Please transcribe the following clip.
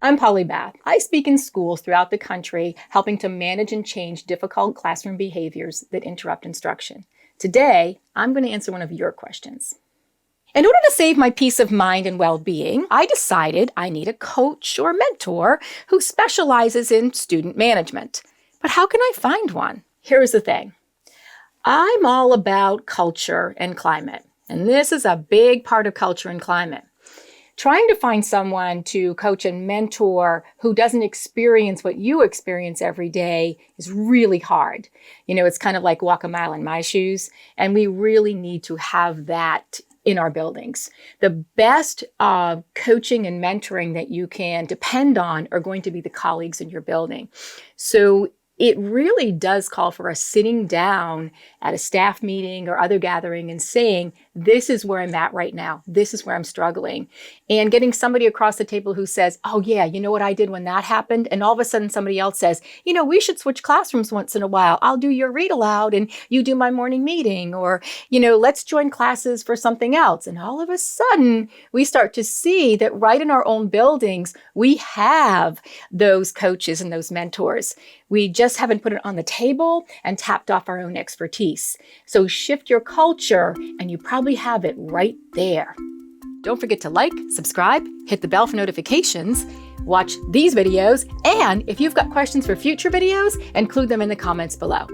I'm Polly Bath. I speak in schools throughout the country, helping to manage and change difficult classroom behaviors that interrupt instruction. Today, I'm going to answer one of your questions. In order to save my peace of mind and well-being, I decided I need a coach or mentor who specializes in student management. But how can I find one? Here's the thing. I'm all about culture and climate, and this is a big part of culture and climate. Trying to find someone to coach and mentor who doesn't experience what you experience every day is really hard. It's kind of like walk a mile in my shoes, and we really need to have that in our buildings. The best coaching and mentoring that you can depend on are going to be the colleagues in your building. So it really does call for us sitting down at a staff meeting or other gathering and saying, this is where I'm at right now. This is where I'm struggling. And getting somebody across the table who says, oh yeah, you know what I did when that happened? And all of a sudden somebody else says, we should switch classrooms once in a while. I'll do your read aloud and you do my morning meeting, or, let's join classes for something else. And all of a sudden we start to see that right in our own buildings, we have those coaches and those mentors. We just haven't put it on the table and tapped off our own expertise. So shift your culture and you probably have it right there. Don't forget to like, subscribe, hit the bell for notifications, watch these videos, and if you've got questions for future videos, include them in the comments below.